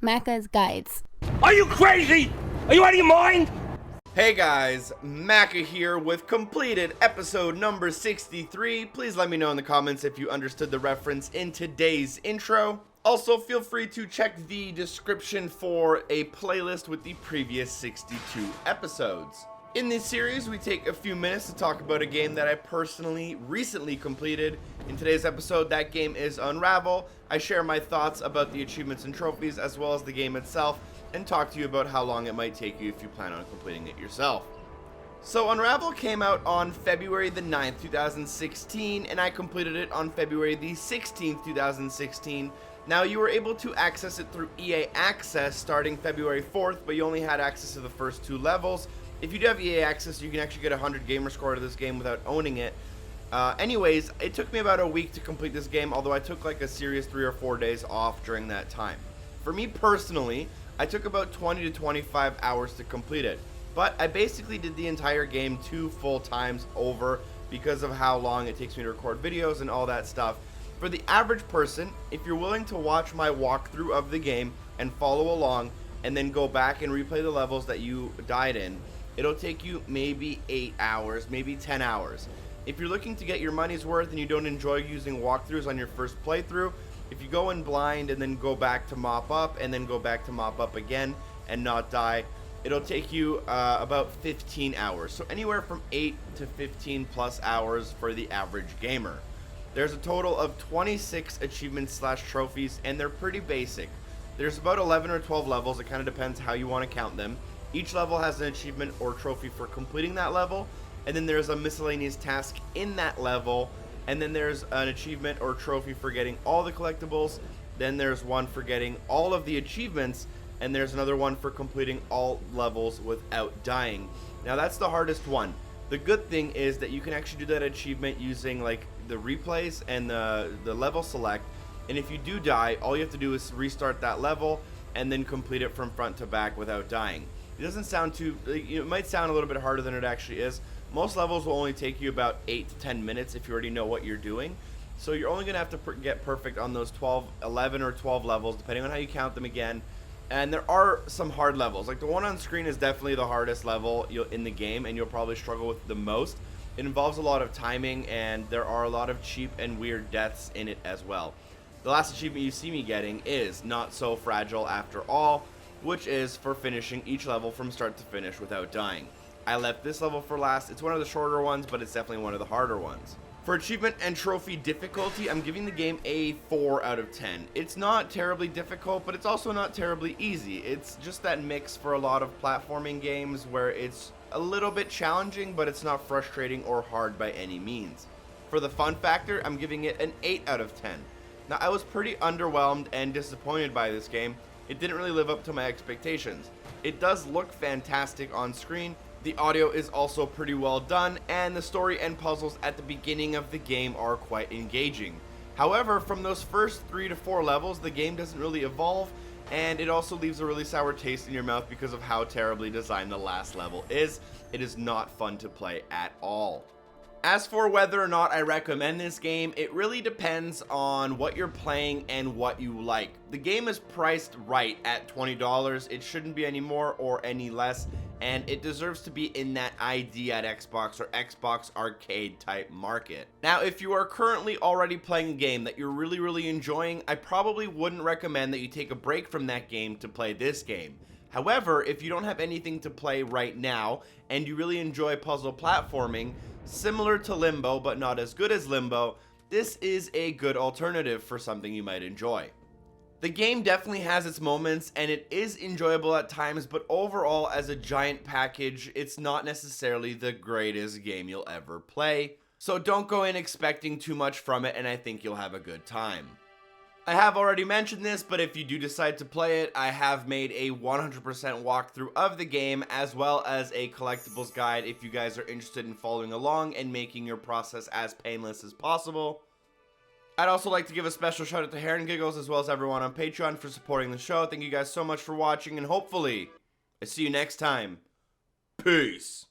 Macca's Guides. Are you crazy? Are you out of your mind? Hey guys, Macca here with completed episode number 63. Please let me know in the comments if you understood the reference in today's intro. Also, feel free to check the description for a playlist with the previous 62 episodes. In this series, we take a few minutes to talk about a game that I personally recently completed. In today's episode, that game is Unravel. I share my thoughts about the achievements and trophies as well as the game itself, and talk to you about how long it might take you if you plan on completing it yourself. So Unravel came out on February the 9th, 2016, and I completed it on February the 16th, 2016. Now, you were able to access it through EA Access starting February 4th, but you only had access to the first 2 levels. If you do have EA Access, you can actually get a 100 gamer score to this game without owning it. Anyways, it took me about a week to complete this game, although I took like a serious 3 or 4 days off during that time. For me personally, I took about 20 to 25 hours to complete it, but I basically did the entire game 2 full times over because of how long it takes me to record videos and all that stuff. For the average person, if you're willing to watch my walkthrough of the game and follow along and then go back and replay the levels that you died in, it'll take you maybe 8 hours, maybe 10 hours. If you're looking to get your money's worth and you don't enjoy using walkthroughs on your first playthrough, if you go in blind and then go back to mop up and then go back to mop up again and not die, it'll take you about 15 hours. So anywhere from 8 to 15 plus hours for the average gamer. There's a total of 26 achievements / trophies, and they're pretty basic. There's about 11 or 12 levels. It kind of depends how you want to count them. Each level has an achievement or trophy for completing that level, and then there's a miscellaneous task in that level, and then there's an achievement or trophy for getting all the collectibles. Then there's one for getting all of the achievements, and there's another one for completing all levels without dying. Now, that's the hardest one. The good thing is that you can actually do that achievement using like the replays and the level select, and if you do die, all you have to do is restart that level and then complete it from front to back without dying. It doesn't sound too, it might sound a little bit harder than it actually is. Most levels will only take you about 8 to 10 minutes if you already know what you're doing. So you're only going to have to get perfect on those 11 or 12 levels, depending on how you count them again. And there are some hard levels. Like the one on screen is definitely the hardest level in the game, and you'll probably struggle with the most. It involves a lot of timing, and there are a lot of cheap and weird deaths in it as well. The last achievement you see me getting is Not So Fragile After All, which is for finishing each level from start to finish without dying. I left this level for last. It's one of the shorter ones, but it's definitely one of the harder ones. For achievement and trophy difficulty, I'm giving the game a 4 out of 10. It's not terribly difficult, but it's also not terribly easy. It's just that mix for a lot of platforming games where it's a little bit challenging, but it's not frustrating or hard by any means. For the fun factor, I'm giving it an 8 out of 10. Now, I was pretty underwhelmed and disappointed by this game. It didn't really live up to my expectations. It does look fantastic on screen. The audio is also pretty well done, and the story and puzzles at the beginning of the game are quite engaging. However, from those first 3 to 4 levels, the game doesn't really evolve, and it also leaves a really sour taste in your mouth because of how terribly designed the last level is. It is not fun to play at all. As for whether or not I recommend this game, it really depends on what you're playing and what you like. The game is priced right at $20. It shouldn't be any more or any less, and it deserves to be in that ID at Xbox or Xbox arcade type market. Now, if you are currently already playing a game that you're really enjoying, I probably wouldn't recommend that you take a break from that game to play this game. However, if you don't have anything to play right now and you really enjoy puzzle platforming, similar to Limbo but not as good as Limbo, this is a good alternative for something you might enjoy. The game definitely has its moments and it is enjoyable at times, but overall as a giant package, it's not necessarily the greatest game you'll ever play. So don't go in expecting too much from it, and I think you'll have a good time. I have already mentioned this, but if you do decide to play it, I have made a 100% walkthrough of the game, as well as a collectibles guide if you guys are interested in following along and making your process as painless as possible. I'd also like to give a special shout out to Hair and Giggles, as well as everyone on Patreon for supporting the show. Thank you guys so much for watching, and hopefully, I see you next time. Peace.